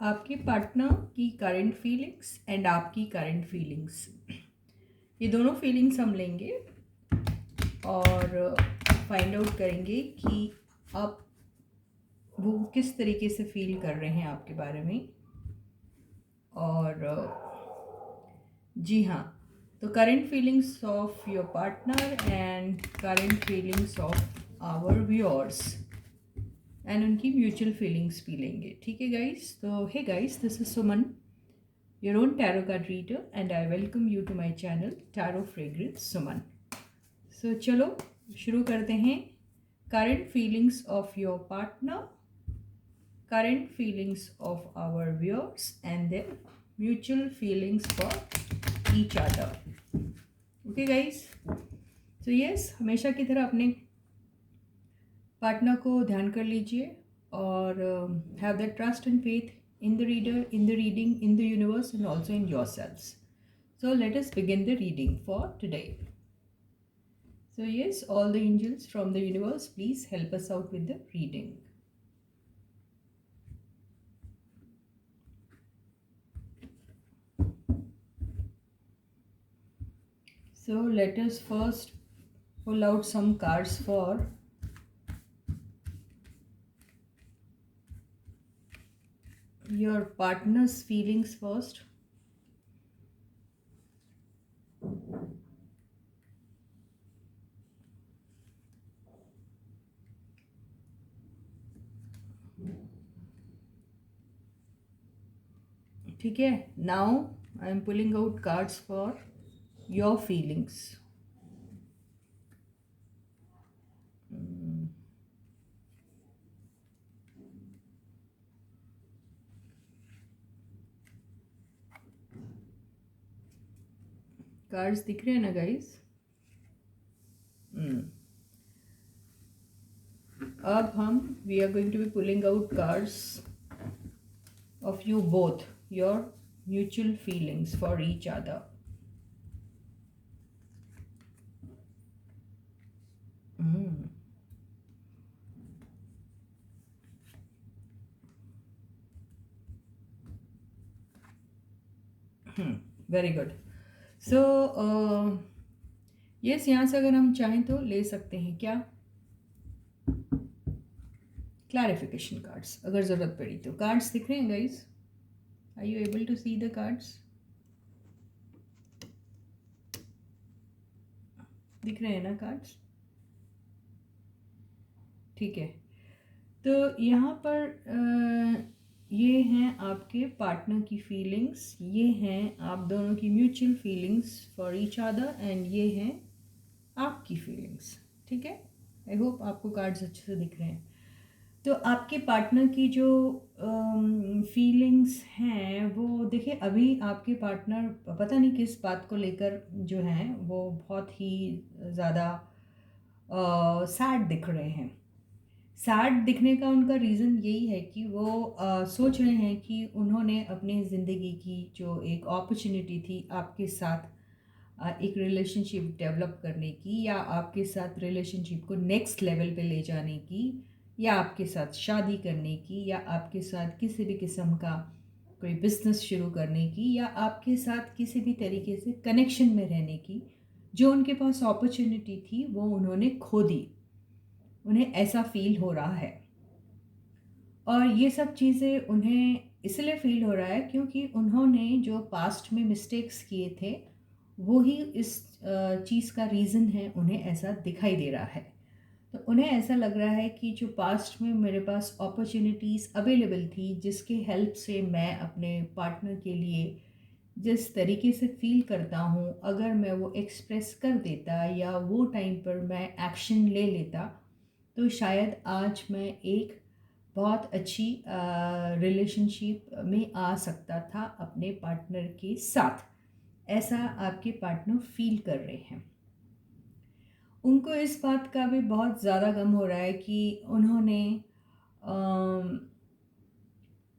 आपके पार्टनर की current feelings and आपकी करंट फीलिंग्स, ये दोनों फीलिंग्स हम लेंगे और फाइंड आउट करेंगे कि आप वो किस तरीके से फील कर रहे हैं आपके बारे में। और जी हाँ, तो current feelings of your partner and current feelings of our viewers and उनकी म्यूचुअल फीलिंग्स भी लेंगे। ठीक है गाइस, तो hey guys, this is Suman, your own tarot card reader, and I welcome you to my channel tarot fragrance Suman. So चलो शुरू करते हैं। Current feelings of your partner, current feelings of our viewers, and their mutual feelings for each other. Okay guys, so yes, हमेशा की तरह अपने partner को ध्यान कर लीजिए और have that trust and faith in the reader, in the reading, in the universe, and also in yourselves. So let us begin the reading for today. So yes, all the angels from the universe, please help us out with the reading. So let us first pull out some cards for your partner's feelings first. ठीक है, now I am pulling out cards for your feelings. Cards दिख रहे हैं ना guys? अब हम we are going to be pulling out cards of you both, your mutual feelings for each other. Very good. So yes, यहाँ से अगर हम चाहें तो ले सकते हैं क्या क्लैरिफिकेशन कार्ड्स, अगर ज़रूरत पड़ी तो. कार्ड्स दिख रहे हैं guys? Are you able to see the cards? दिख रहे हैं ना कार्ड्स? ठीक है, तो यहाँ पर ये हैं आपके पार्टनर की फीलिंग्स, ये हैं आप दोनों की mutual feelings for each other, and ये हैं आपकी फीलिंग्स. ठीक है, आई होप आपको कार्ड्स अच्छे से दिख रहे हैं. तो आपके पार्टनर की जो फीलिंग्स हैं वो देखिए, अभी आपके पार्टनर पता नहीं किस बात को लेकर जो हैं वो बहुत ही ज़्यादा सैड दिख रहे हैं. सैड दिखने का उनका रीज़न यही है कि वो सोच रहे हैं कि उन्होंने अपनी ज़िंदगी की जो एक अपॉर्चुनिटी थी आपके साथ एक रिलेशनशिप डेवलप करने की, या आपके साथ रिलेशनशिप को नेक्स्ट लेवल पे ले जाने की, या आपके साथ शादी करने की, या आपके साथ किसी भी किस्म का कोई बिज़नेस शुरू करने की, या आपके साथ किसी भी तरीके से कनेक्शन में रहने की, जो उनके पास अपॉर्चुनिटी थी वो उन्होंने खो दी. उन्हें ऐसा फील हो रहा है, और ये सब चीज़ें उन्हें इसलिए फील हो रहा है क्योंकि उन्होंने जो पास्ट में मिस्टेक्स किए थे वो ही इस चीज़ का रीज़न है. उन्हें ऐसा दिखाई दे रहा है, तो उन्हें ऐसा लग रहा है कि जो पास्ट में मेरे पास अपॉर्चुनिटीज़ अवेलेबल थी, जिसके हेल्प से मैं अपने पार्टनर के लिए जिस तरीके से फील करता हूँ, अगर मैं वो एक्सप्रेस कर देता या वो टाइम पर मैं एक्शन ले लेता, तो शायद आज मैं एक बहुत अच्छी रिलेशनशिप में आ सकता था अपने पार्टनर के साथ. ऐसा आपके पार्टनर फील कर रहे हैं. उनको इस बात का भी बहुत ज़्यादा गम हो रहा है कि उन्होंने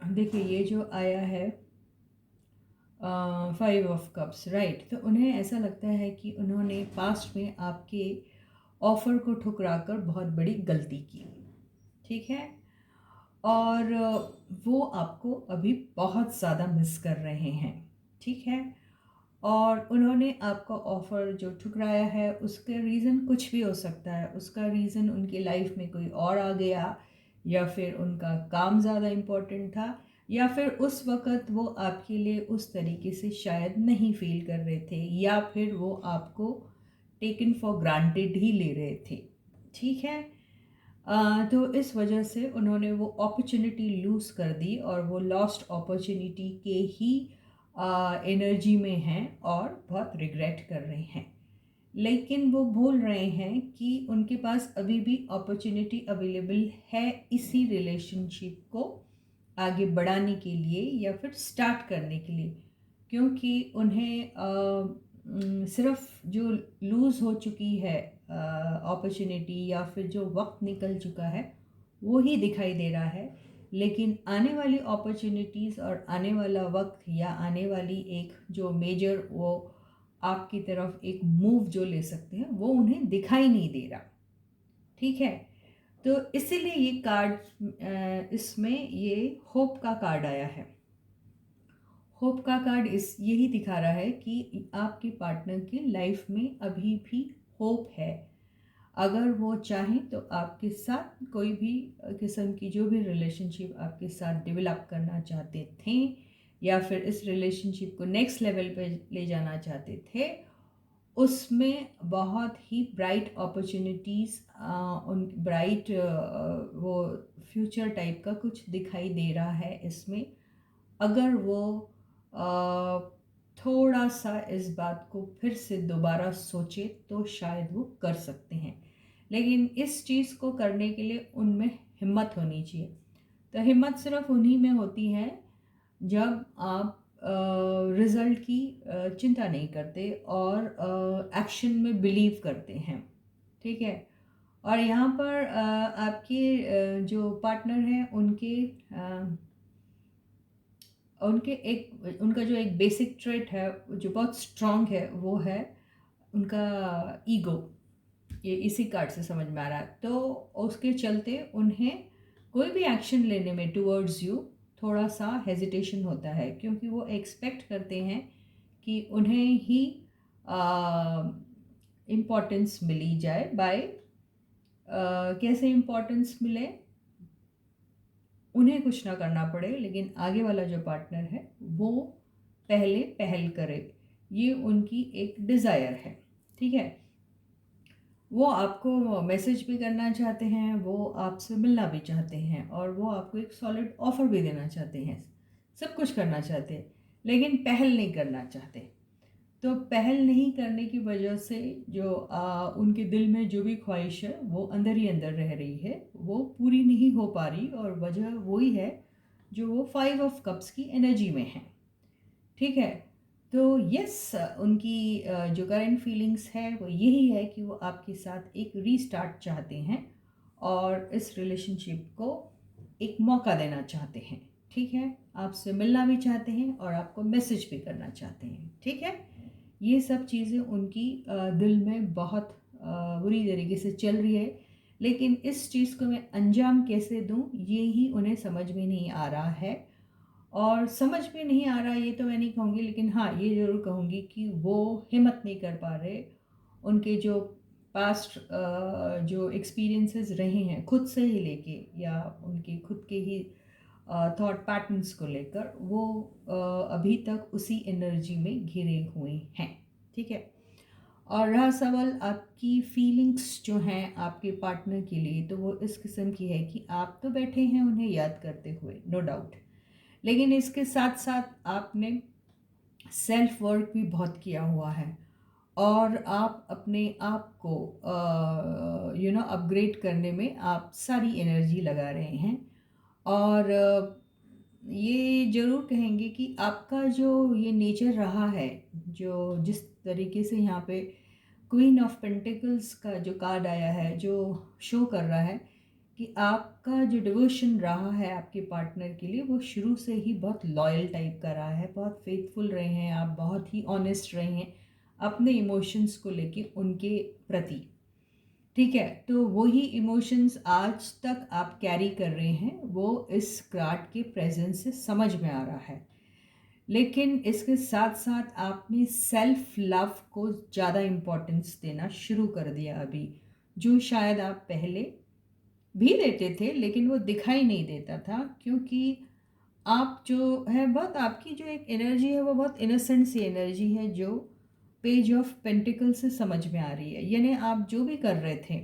देखिए ये जो आया है 5 ऑफ कप्स, राइट. तो उन्हें ऐसा लगता है कि उन्होंने पास्ट में आपके ऑफ़र को ठुकरा कर बहुत बड़ी गलती की. ठीक है, और वो आपको अभी बहुत ज़्यादा मिस कर रहे हैं, ठीक है? और उन्होंने आपका ऑफ़र जो ठुकराया है उसका रीज़न कुछ भी हो सकता है। उसका रीज़न उनकी लाइफ में कोई और आ गया, या फिर उनका काम ज़्यादा इम्पोर्टेंट था, या फिर उस वक़्त वो आपके लिए उस तरीके से शायद नहीं फ़ील कर रहे थे, या फिर वो आपको टेकन फॉर ग्रांटेड ही ले रहे थे, ठीक है? तो इस वजह से उन्होंने वो अपॉर्चुनिटी लूज़ कर दी और वो लॉस्ट अपॉर्चुनिटी के ही एनर्जी में हैं और बहुत रिग्रेट कर रहे हैं। लेकिन वो भूल रहे हैं कि उनके पास अभी भी अपॉर्चुनिटी अवेलेबल है इसी रिलेशनशिप को आगे बढ़ाने के लिए या फिर स्टार्ट करने के लिए, क्योंकि उन्हें सिर्फ जो लूज़ हो चुकी है अपॉर्चुनिटी या फिर जो वक्त निकल चुका है वो ही दिखाई दे रहा है, लेकिन आने वाली अपॉर्चुनिटीज़ और आने वाला वक्त या आने वाली एक जो मेजर वो आपकी तरफ एक मूव जो ले सकते हैं वो उन्हें दिखाई नहीं दे रहा, ठीक है? तो इसीलिए ये कार्ड इसमें ये होप का कार्ड आया है। होप का कार्ड इस यही दिखा रहा है कि आपके पार्टनर की लाइफ में अभी भी होप है। अगर वो चाहें तो आपके साथ कोई भी किस्म की जो भी रिलेशनशिप आपके साथ डेवलप करना चाहते थे या फिर इस रिलेशनशिप को नेक्स्ट लेवल पे ले जाना चाहते थे, उसमें बहुत ही ब्राइट अपॉर्चुनिटीज़ उन ब्राइट वो फ्यूचर टाइप का कुछ दिखाई दे रहा है इसमें। अगर वो अ, थोड़ा सा इस बात को फिर से दोबारा सोचे तो शायद वो कर सकते हैं, लेकिन इस चीज़ को करने के लिए उनमें हिम्मत होनी चाहिए। तो हिम्मत सिर्फ उन्हीं में होती है जब आप रिज़ल्ट की चिंता नहीं करते और एक्शन में बिलीव करते हैं, ठीक है? और यहाँ पर आपके जो पार्टनर हैं उनके एक उनका जो एक बेसिक ट्रेट है जो बहुत स्ट्रॉन्ग है वो है उनका ईगो। ये इसी कार्ड से समझ में आ रहा है। तो उसके चलते उन्हें कोई भी एक्शन लेने में टुवर्ड्स यू थोड़ा सा हेजिटेशन होता है, क्योंकि वो एक्सपेक्ट करते हैं कि उन्हें ही इम्पोर्टेंस मिली जाए बाय कैसे इम्पोर्टेंस मिले, उन्हें कुछ ना करना पड़े लेकिन आगे वाला जो पार्टनर है वो पहले पहल करे। ये उनकी एक डिज़ायर है, ठीक है? वो आपको मैसेज भी करना चाहते हैं, वो आपसे मिलना भी चाहते हैं और वो आपको एक सॉलिड ऑफ़र भी देना चाहते हैं, सब कुछ करना चाहते हैं, लेकिन पहल नहीं करना चाहते। तो पहल नहीं करने की वजह से जो उनके दिल में जो भी ख्वाहिश है वो अंदर ही अंदर रह रही है, वो पूरी नहीं हो पा रही, और वजह वही है जो वो 5 ऑफ कप्स की एनर्जी में है, ठीक है? तो यस, उनकी जो करंट फीलिंग्स है वो यही है कि वो आपके साथ एक रीस्टार्ट चाहते हैं और इस रिलेशनशिप को एक मौका देना चाहते हैं, ठीक है? आपसे मिलना भी चाहते हैं और आपको मैसेज भी करना चाहते हैं, ठीक है? ये सब चीज़ें उनकी दिल में बहुत बुरी तरीके से चल रही है, लेकिन इस चीज़ को मैं अंजाम कैसे दूँ ये ही उन्हें समझ में नहीं आ रहा है। और समझ में नहीं आ रहा ये तो मैं नहीं कहूँगी, लेकिन हाँ ये ज़रूर कहूँगी कि वो हिम्मत नहीं कर पा रहे उनके जो पास्ट जो एक्सपीरियंसेस रहे हैं खुद से ही लेके या उनके खुद के ही थॉट पैटर्न्स को लेकर, वो अभी तक उसी एनर्जी में घिरे हुए हैं, ठीक है? और रहा सवाल आपकी फीलिंग्स जो हैं आपके पार्टनर के लिए, तो वो इस किस्म की है कि आप तो बैठे हैं उन्हें याद करते हुए, नो डाउट, लेकिन इसके साथ साथ आपने सेल्फ वर्क भी बहुत किया हुआ है और आप अपने आप को अपग्रेड करने में आप सारी एनर्जी लगा रहे हैं। और ये ज़रूर कहेंगे कि आपका जो ये नेचर रहा है, जो जिस तरीके से यहाँ पे क्वीन ऑफ पेंटिकल्स का जो कार्ड आया है जो शो कर रहा है कि आपका जो डिवोशन रहा है आपके पार्टनर के लिए वो शुरू से ही बहुत लॉयल टाइप का रहा है, बहुत फेथफुल रहे हैं आप, बहुत ही ऑनेस्ट रहे हैं अपने इमोशंस को लेके उनके प्रति, ठीक है, तो वही इमोशंस आज तक आप कैरी कर रहे हैं, वो इस कार्ड के प्रेजेंस से समझ में आ रहा है। लेकिन इसके साथ साथ आपने सेल्फ लव को ज़्यादा इम्पोर्टेंस देना शुरू कर दिया अभी, जो शायद आप पहले भी देते थे लेकिन वो दिखाई नहीं देता था, क्योंकि आप जो है बहुत, आपकी जो एक एनर्जी है वो बहुत इनोसेंट सी एनर्जी है, जो पेज ऑफ पेंटिकल से समझ में आ रही है। यानी आप जो भी कर रहे थे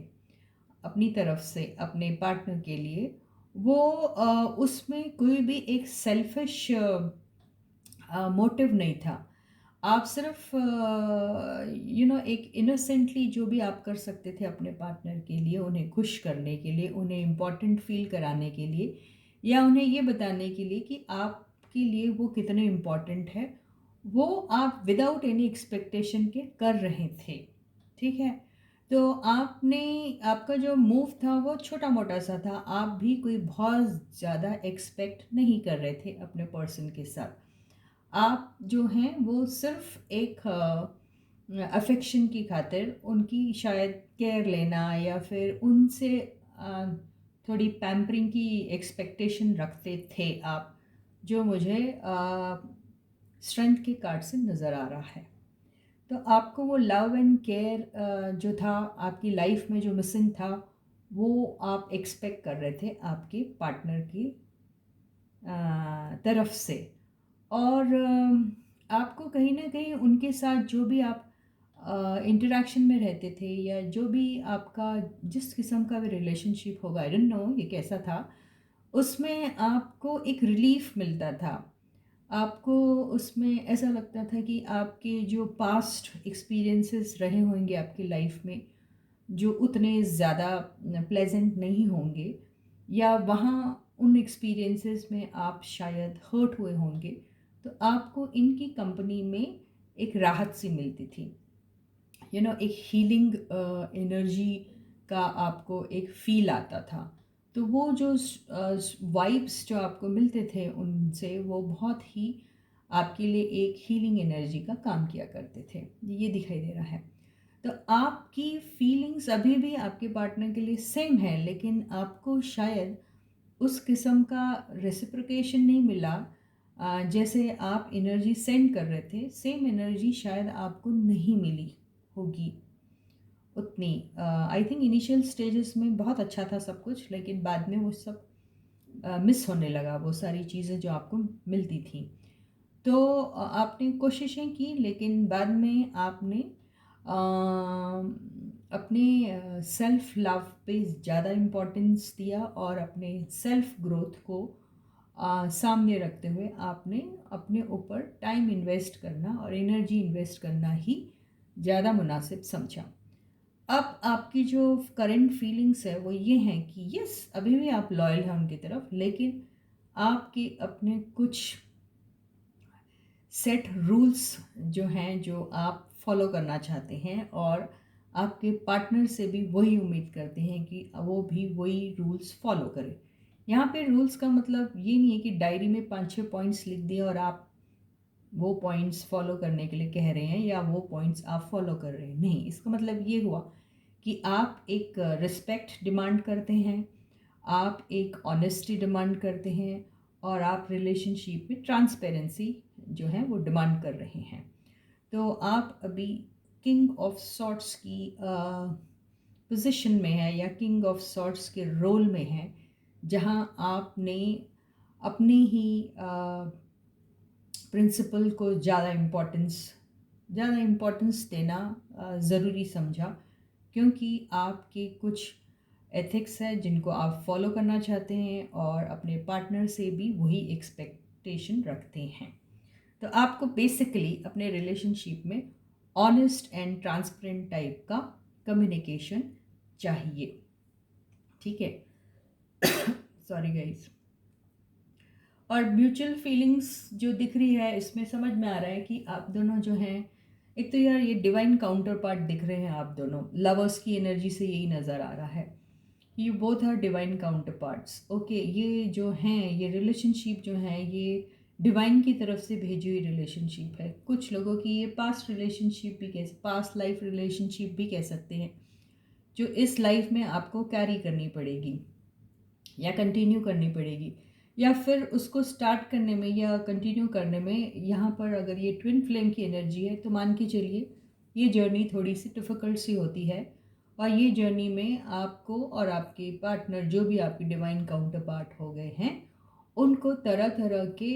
अपनी तरफ से अपने पार्टनर के लिए, वो उसमें कोई भी एक सेल्फिश मोटिव नहीं था। आप सिर्फ एक इनोसेंटली जो भी आप कर सकते थे अपने पार्टनर के लिए, उन्हें खुश करने के लिए, उन्हें इम्पोर्टेंट फील कराने के लिए, या उन्हें ये बताने के लिए कि आपके लिए वो कितने इम्पोर्टेंट है, वो आप विदाउट एनी एक्सपेक्टेशन के कर रहे थे। ठीक है, तो आपने, आपका जो मूव था वो छोटा मोटा सा था, आप भी कोई बहुत ज़्यादा एक्सपेक्ट नहीं कर रहे थे अपने पर्सन के साथ। आप जो हैं वो सिर्फ एक अफेक्शन की खातिर उनकी शायद केयर लेना, या फिर उनसे थोड़ी पैम्परिंग की एक्सपेक्टेशन रखते थे आप, जो मुझे स्ट्रेंथ के कार्ड से नज़र आ रहा है। तो आपको वो लव एंड केयर जो था आपकी लाइफ में, जो मिसिंग था, वो आप एक्सपेक्ट कर रहे थे आपके पार्टनर की तरफ से। और आपको कहीं ना कहीं उनके साथ जो भी आप इंटरेक्शन में रहते थे, या जो भी आपका जिस किस्म का भी रिलेशनशिप होगा, आई डोंट नो ये कैसा था, उसमें आपको एक रिलीफ मिलता था। आपको उसमें ऐसा लगता था कि आपके जो पास्ट एक्सपीरियंसेस रहे होंगे आपकी लाइफ में, जो उतने ज़्यादा प्लेजेंट नहीं होंगे, या वहाँ उन एक्सपीरियंसेस में आप शायद हर्ट हुए होंगे, तो आपको इनकी कंपनी में एक राहत सी मिलती थी। एक हीलिंग एनर्जी का आपको एक फील आता था। तो वो जो वाइब्स जो आपको मिलते थे उनसे, वो बहुत ही आपके लिए एक हीलिंग एनर्जी का काम किया करते थे। ये दिखाई दे रहा है। तो आपकी फीलिंग्स अभी भी आपके पार्टनर के लिए सेम है, लेकिन आपको शायद उस किस्म का रेसिप्रोकेशन नहीं मिला। जैसे आप एनर्जी सेंड कर रहे थे, सेम एनर्जी शायद आपको नहीं मिली होगी उतनी। आई थिंक इनिशियल स्टेजेस में बहुत अच्छा था सब कुछ, लेकिन बाद में वो सब मिस होने लगा, वो सारी चीज़ें जो आपको मिलती थी। तो आपने कोशिशें की, लेकिन बाद में आपने अ, अपने सेल्फ लव पे ज़्यादा इम्पोर्टेंस दिया, और अपने सेल्फ ग्रोथ को सामने रखते हुए आपने अपने ऊपर टाइम इन्वेस्ट करना और एनर्जी इन्वेस्ट करना ही ज़्यादा मुनासिब समझा। अब आपकी जो करंट फीलिंग्स है वो ये हैं कि यस, अभी भी आप लॉयल हैं उनकी तरफ, लेकिन आपके अपने कुछ सेट रूल्स जो हैं, जो आप फॉलो करना चाहते हैं, और आपके पार्टनर से भी वही उम्मीद करते हैं कि वो भी वही रूल्स फॉलो करे। यहाँ पे रूल्स का मतलब ये नहीं है कि डायरी में 5-6 पॉइंट्स लिख दिए और आप वो पॉइंट्स फॉलो करने के लिए कह रहे हैं, या वो पॉइंट्स आप फॉलो कर रहे हैं। नहीं, इसका मतलब ये हुआ कि आप एक रिस्पेक्ट डिमांड करते हैं, आप एक ऑनेस्टी डिमांड करते हैं, और आप रिलेशनशिप में ट्रांसपेरेंसी जो है वो डिमांड कर रहे हैं। तो आप अभी किंग ऑफ सॉर्ट्स की पोजीशन में है, या किंग ऑफ सॉर्ट्स के रोल में है, जहां आपने अपने ही प्रिंसिपल को ज़्यादा इम्पोर्टेंस देना ज़रूरी समझा, क्योंकि आपके कुछ एथिक्स है जिनको आप फॉलो करना चाहते हैं, और अपने पार्टनर से भी वही एक्सपेक्टेशन रखते हैं। तो आपको बेसिकली अपने रिलेशनशिप में ऑनेस्ट एंड ट्रांसपेरेंट टाइप का कम्युनिकेशन चाहिए। ठीक है, सॉरी गाइस। और म्यूचुअल फीलिंग्स जो दिख रही है, इसमें समझ में आ रहा है कि आप दोनों जो हैं, एक तो यार ये डिवाइन काउंटर पार्ट दिख रहे हैं आप दोनों, लवर्स की एनर्जी से यही नज़र आ रहा है। You both are divine counterparts. Okay, ये जो हैं, ये रिलेशनशिप जो है, ये डिवाइन की तरफ से भेजी हुई रिलेशनशिप है। कुछ लोगों की ये पास्ट रिलेशनशिप भी पास्ट लाइफ रिलेशनशिप भी कह सकते हैं, जो इस लाइफ में आपको कैरी करनी पड़ेगी या कंटिन्यू करनी पड़ेगी, या फिर उसको स्टार्ट करने में या कंटिन्यू करने में यहाँ पर अगर ये ट्विन फ्लेम की एनर्जी है तो मान के चलिए ये जर्नी थोड़ी सी डिफ़िकल्ट सी होती है। और ये जर्नी में आपको और आपके पार्टनर जो भी आपके डिवाइन काउंटर पार्ट हो गए हैं उनको तरह तरह के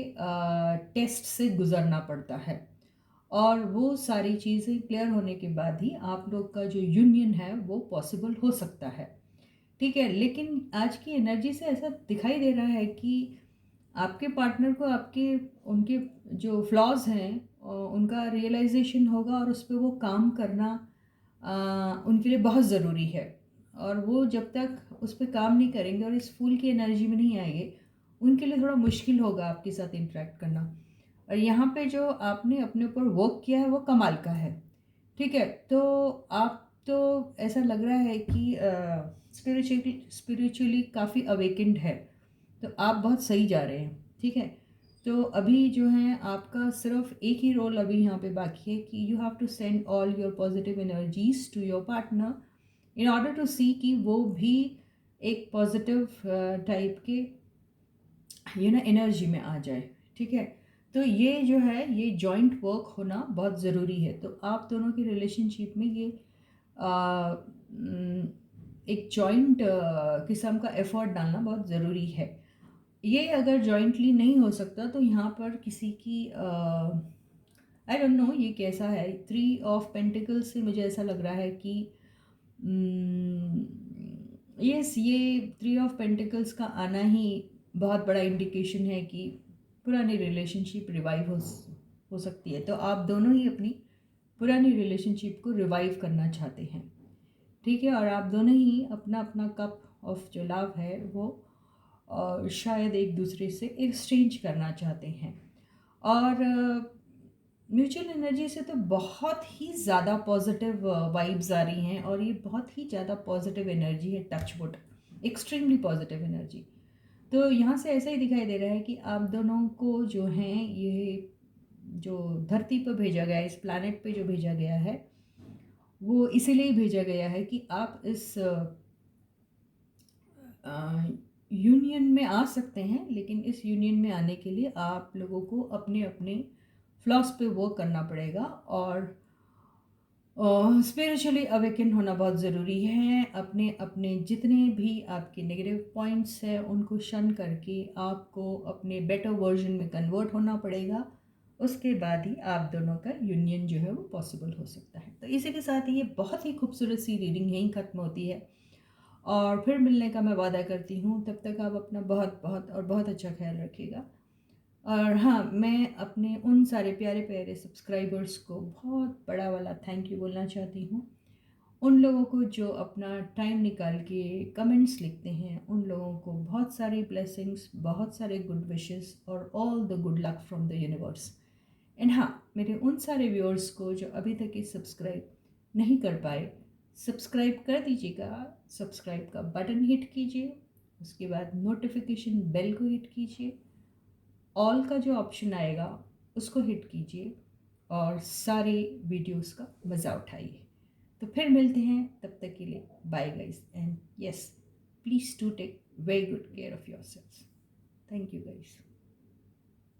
टेस्ट से गुज़रना पड़ता है। और वो सारी चीज़ें क्लियर होने के बाद ही आप लोग का जो यूनियन है वो पॉसिबल हो सकता है। ठीक है, लेकिन आज की एनर्जी से ऐसा दिखाई दे रहा है कि आपके पार्टनर को आपके उनके जो फ्लॉज़ हैं उनका रियलाइजेशन होगा और उस पे वो काम करना उनके लिए बहुत ज़रूरी है। और वो जब तक उस पे काम नहीं करेंगे और इस फूल की एनर्जी में नहीं आएंगे, उनके लिए थोड़ा मुश्किल होगा आपके साथ इंटरेक्ट करना। और यहाँ पे जो आपने अपने ऊपर वर्क किया है वो कमाल का है। ठीक है, तो आप तो ऐसा लग रहा है कि स्पिरिचुअली काफ़ी अवेकेंड है, तो आप बहुत सही जा रहे हैं। ठीक है, तो अभी जो है आपका सिर्फ एक ही रोल अभी यहाँ पे बाकी है कि you have to send all your positive energies to your partner in order to see कि वो भी एक पॉजिटिव टाइप के एनर्जी में आ जाए। ठीक है, तो ये जो है ये जॉइंट वर्क होना बहुत ज़रूरी है। तो आप दोनों की रिलेशनशिप में ये आ, एक जॉइंट किस्म का एफर्ट डालना बहुत ज़रूरी है। ये अगर जॉइंटली नहीं हो सकता तो यहाँ पर किसी की आई डोंट नो ये कैसा है। 3 ऑफ पेंटिकल्स से मुझे ऐसा लग रहा है कि यस, ये 3 ऑफ पेंटिकल्स का आना ही बहुत बड़ा इंडिकेशन है कि पुरानी रिलेशनशिप रिवाइव हो सकती है। तो आप दोनों ही अपनी पुरानी रिलेशनशिप को रिवाइव करना चाहते हैं। ठीक है, और आप दोनों ही अपना अपना कप ऑफ जो लव है वो शायद एक दूसरे से एक्सचेंज करना चाहते हैं। और म्यूचुअल एनर्जी से तो बहुत ही ज़्यादा पॉजिटिव वाइब्स आ रही हैं और ये बहुत ही ज़्यादा पॉजिटिव एनर्जी है। Touch wood, extremely positive energy. तो यहाँ से ऐसा ही दिखाई दे रहा है कि आप दोनों को जो हैं ये जो धरती पर भेजा गया है, इस प्लैनेट पे जो भेजा गया है वो इसीलिए भेजा गया है कि आप इस यूनियन में आ सकते हैं। लेकिन इस यूनियन में आने के लिए आप लोगों को अपने अपने फ्लॉस पे वर्क करना पड़ेगा और स्पिरिचुअली अवेकन होना बहुत ज़रूरी है। अपने अपने जितने भी आपके नेगेटिव पॉइंट्स हैं उनको शन करके आपको अपने बेटर वर्जन में कन्वर्ट होना पड़ेगा। उसके बाद ही आप दोनों का यूनियन जो है वो पॉसिबल हो सकता है। तो इसी के साथ ये बहुत ही खूबसूरत सी रीडिंग यहीं ख़त्म होती है और फिर मिलने का मैं वादा करती हूँ। तब तक आप अपना बहुत बहुत और बहुत अच्छा ख्याल रखिएगा। और हाँ, मैं अपने उन सारे प्यारे प्यारे सब्सक्राइबर्स को बहुत बड़ा वाला थैंक यू बोलना चाहती हूँ। उन लोगों को जो अपना टाइम निकाल के कमेंट्स लिखते हैं, उन लोगों को बहुत सारी ब्लेसिंग्स, बहुत सारे गुड विशेस और all the good luck from the universe. And हाँ, मेरे उन सारे व्यूअर्स को जो अभी तक ये सब्सक्राइब नहीं कर पाए, सब्सक्राइब कर दीजिएगा। सब्सक्राइब का बटन हिट कीजिए, उसके बाद नोटिफिकेशन बेल को हिट कीजिए, ऑल का जो ऑप्शन आएगा उसको हिट कीजिए और सारे वीडियोस का मज़ा उठाइए। तो फिर मिलते हैं, तब तक के लिए bye guys and yes, please to take very good care of yourselves. Thank you guys.